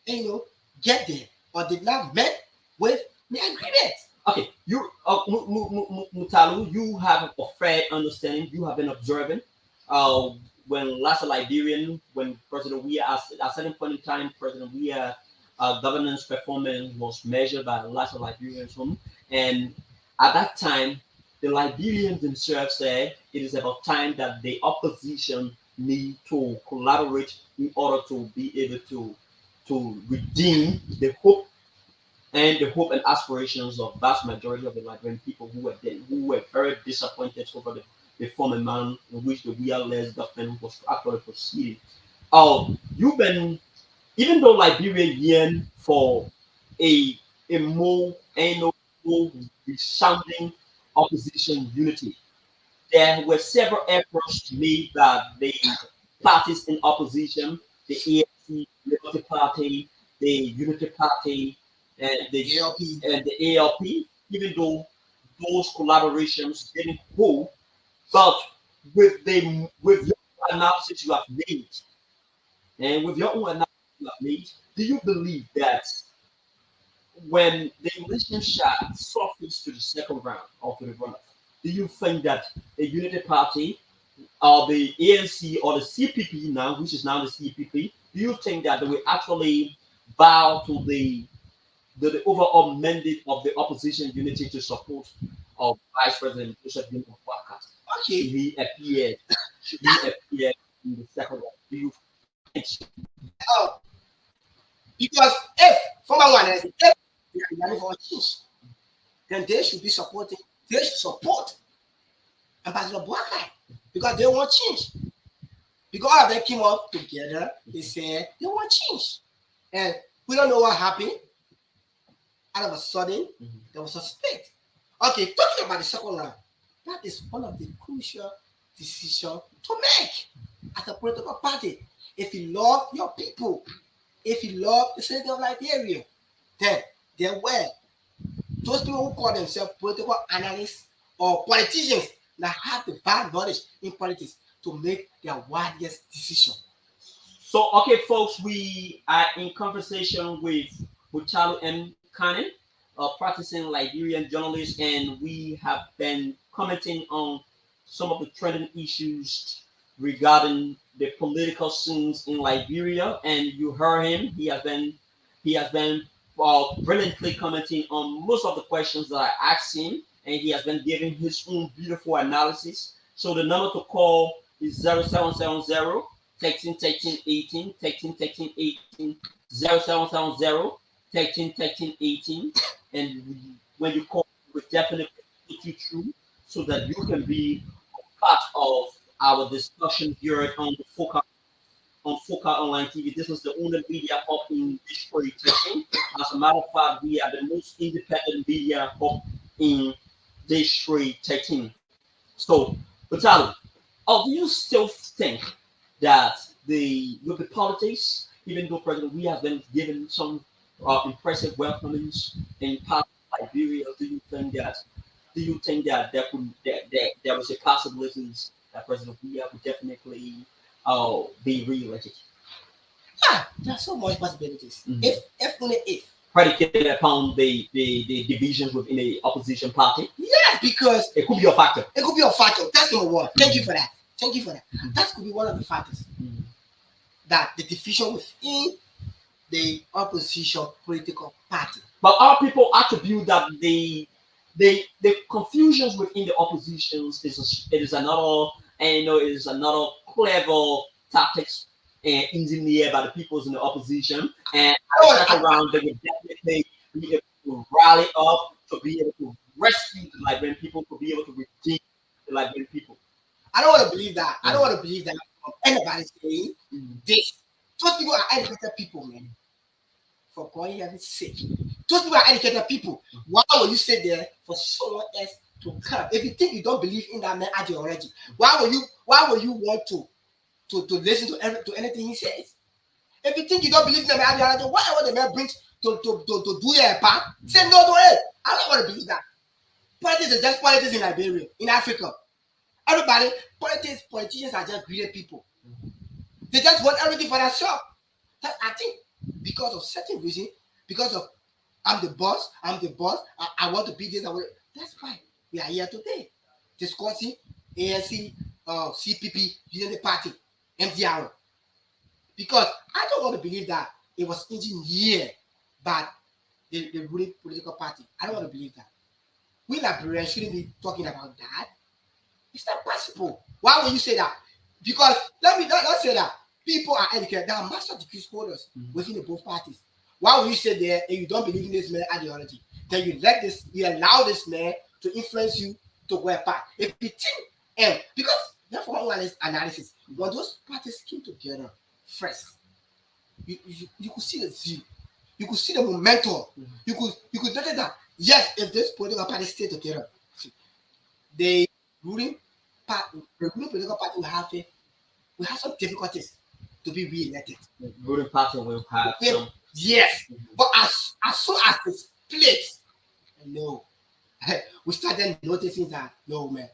get there or did not met with the agreement. Okay, you, Mutalu, you have a fair understanding. You have been observing. When last Liberian, when President Weah, at a certain point in time, President Weah governance performance was measured by last Liberians home, and at that time, the Liberians themselves said it is about time that the opposition need to collaborate in order to be able to redeem the hope and aspirations of vast majority of the Liberian people who were very disappointed over the former man in which the real-less government was actually proceeding. You've been, even though Liberia yearned for a more resounding opposition unity, there were several efforts made by the parties in opposition, the ANC, Liberty Party, the Unity Party, and the ALP, even though those collaborations didn't hold, but with your analysis you have made, and with your own analysis you have made, do you believe that when the relationship softens to the second round or to the runoff, do you think that the Unity Party or the ANC or the CPP now, which is now the CPP, do you think that they will actually bow to the overall mandate of the opposition unity to support of Vice President Joseph Jones Boakai? Okay. Should he appear in the second round? Do you think so? Because if former one if they are running for a change, then they should support Ambassador Boakai because they want change. Because all of them came up together, they said they want change. And we don't know what happened. All of a sudden, there was a split. Okay, talking about the second round, that is one of the crucial decisions to make as a political party. If you love your people, if you love the city of Liberia, then there were those people who call themselves political analysts or politicians that have the bad knowledge in politics to make their wisest decision. So, okay, folks, we are in conversation with Mutalu M. Kane, a practicing Liberian journalist, and we have been commenting on some of the trending issues regarding the political scenes in Liberia. And you heard him; he has been brilliantly commenting on most of the questions that I asked him, and he has been giving his own beautiful analysis. So the number to call is 0770 13 13 18 13 13 18 0770 13 13 18, and when you call, we'll definitely put you through so that you can be part of our discussion here on the Foca Online TV. This is the only media hub in Detroit, Texas. As a matter of fact, we are the most independent media hub in Detroit, Texas. So, Mutalu, do you still think that with the politics, even though President we have been given some impressive welcomings in part of Liberia, do you think that there was a possibility that President Weah would definitely be re-elected? Yeah, there's so much possibilities. If only if. Predicated upon the divisions within the opposition party? Yes, because it could be a factor. It could be a factor. That's number one. Thank you for that. That could be one of the factors. That the division within the opposition political party. But our people attribute that the confusions within the oppositions is another clever tactics engineered by the peoples in the opposition, and around they would definitely be able to rally up to be able to rescue the Liberian people, to be able to redeem the Liberian people. I don't want to believe that. I don't want to believe that anybody saying this. Those people are educated people, man. For God heaven's sake. Those people are educated people. Why will you sit there for someone else to come. If you think you don't believe in that man ideology, why will you want to listen to anything he says? If you think you don't believe in the man ideology, whatever the man brings to do your part, say no to it. I don't want to believe that. Politics is just politics in Liberia, in Africa. Everybody, politicians are just greedy people. They just want everything for themselves. I think because of certain reason, because of I'm the boss, I want to be this, that's why we are here today. Discussing ANC, CPP, using the party, MDR. Because I don't want to believe that it was engineered by the ruling political party. I don't want to believe that. We Liberians shouldn't be talking about that. It's not possible. Why would you say that? Because let me not say that people are educated. There are master degree holders within the both parties. Why would you say there if you don't believe in this man ideology? Then you allow this man to influence you to go apart. If you think because therefore one analysis, when those parties came together first, you could see the zeal, you could see the momentum, you could notice that yes, if this political party stay together, the ruling political party will have some difficulties to be re-elected. The ruling party will have some. Yes, but as soon as the split, no, we started noticing that no man,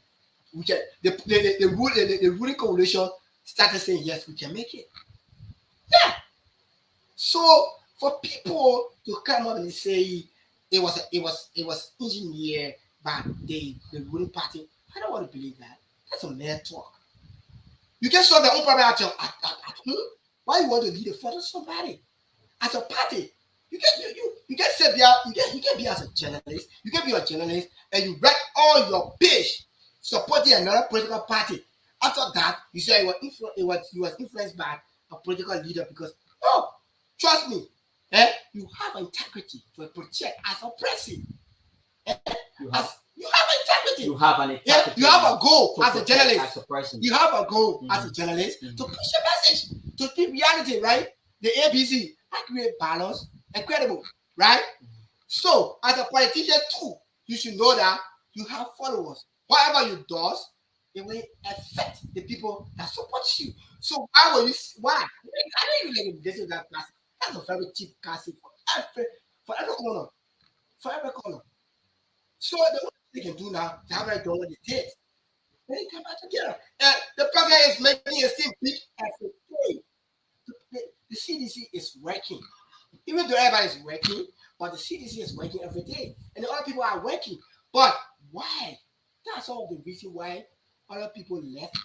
we can the ruling coalition started saying yes, we can make it. Yeah. So for people to come up and say it was engineered by the ruling party, I don't want to believe that. That's a mere talk. You can solve their own problem at home. Why you want to lead a front of somebody? As a party, you can say you can be as a journalist. You can be a journalist and you write all your page supporting another political party. After that, you say you was influenced by a political leader because trust me, you have integrity to protect as a president. You have integrity. You have an integrity. You have a goal as a journalist. You have a goal as a journalist to push a message, to speak reality, right? The ABC, accurate, balanced, and credible, right? So, as a politician too, you should know that you have followers. Whatever you do, it will affect the people that support you. So, why? I don't even listen to that class. That's a very cheap class for every corner. For every corner. So the only thing they can do now, they haven't done what they did. They come back together. And the president is making it seem big as a day. The CDC is working. Even though everybody is working, but the CDC is working every day. And the other people are working. But why? That's all the reason why other people left.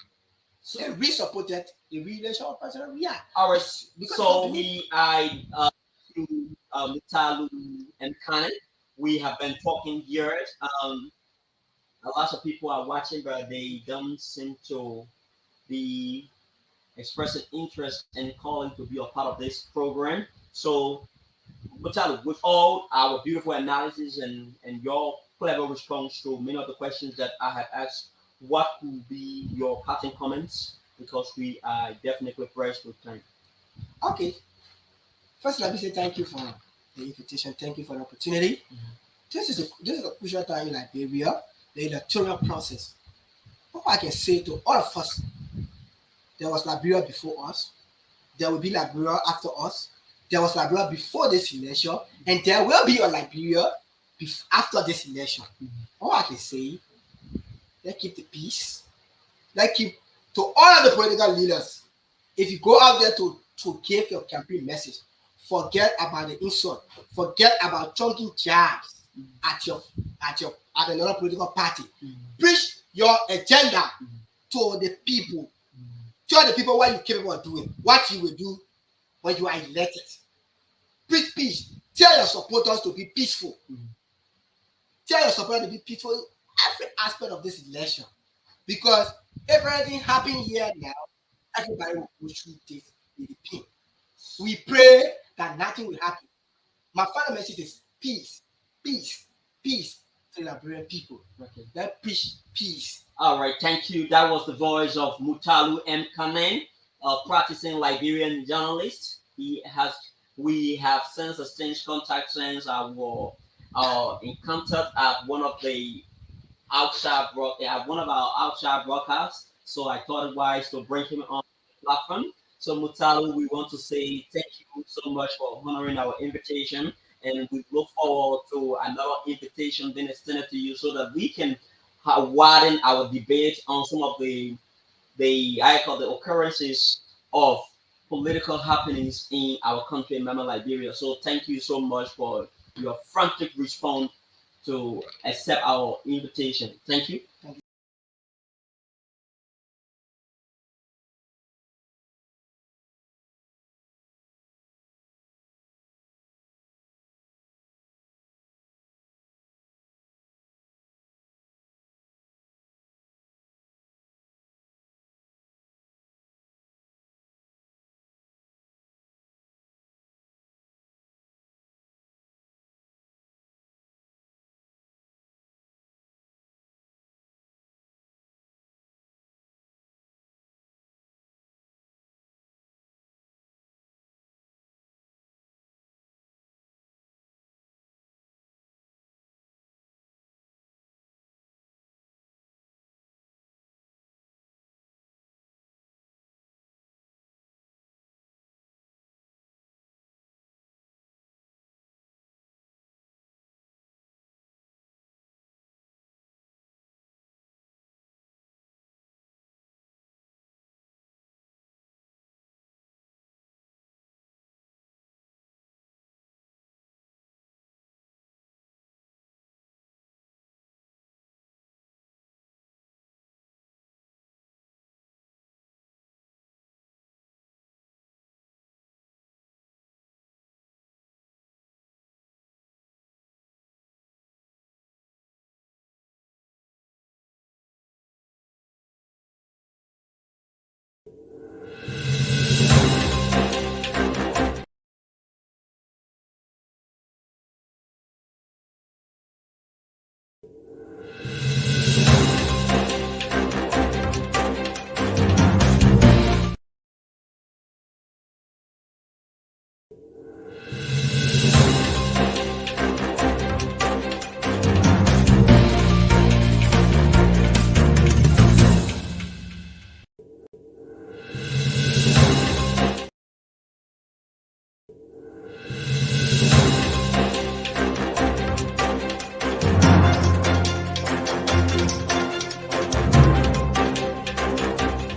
So they re-supported the re-election of President Ria. All right. So Mutalu and Kane, we have been talking here. A lot of people are watching, but they don't seem to be expressing interest in calling to be a part of this program. So, Mutalu, with all our beautiful analysis and your clever response to many of the questions that I have asked, what would be your parting comments? Because we are definitely pressed with time. Okay. First, let me say thank you for the invitation. Thank you for the opportunity. This is a crucial time in Liberia, the electoral process. What I can say to all of us, there was Liberia before us, there will be Liberia after us, there was Liberia before this election, and there will be a Liberia after this election. All I can say, let's keep the peace. Let's keep to all of the political leaders. If you go out there to give your campaign message, forget about the insult, forget about chunking jabs at another political party. Preach your agenda to the people. Tell the people what you're capable of doing, what you will do when you are elected. Preach peace. Tell your supporters to be peaceful. Tell your supporters to be peaceful in every aspect of this election. Because if anything happens here now, everybody will go through this with the pain. We pray that nothing will happen. My final message is peace, peace, peace to the Liberian people. Okay. Let's preach peace. All right, thank you. That was the voice of Mutalu M. Kanen, a practicing Liberian journalist. We have since exchanged contact since our encounter at one of the one of our outside broadcasts. So I thought it wise to bring him on the platform. So Mutalu, we want to say thank you so much for honoring our invitation, and we look forward to another invitation being extended to you so that we can widen our debate on some of the I call the occurrences of political happenings in our country, Mama Liberia. So thank you so much for your frantic response to accept our invitation. Thank you.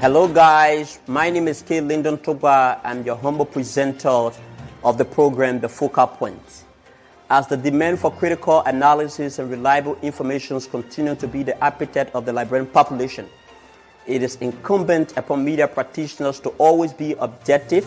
Hello guys, my name is K. Lyndon Toba. I'm your humble presenter of the program, The Focal Point. As the demand for critical analysis and reliable information continues to be the appetite of the Liberian population, it is incumbent upon media practitioners to always be objective,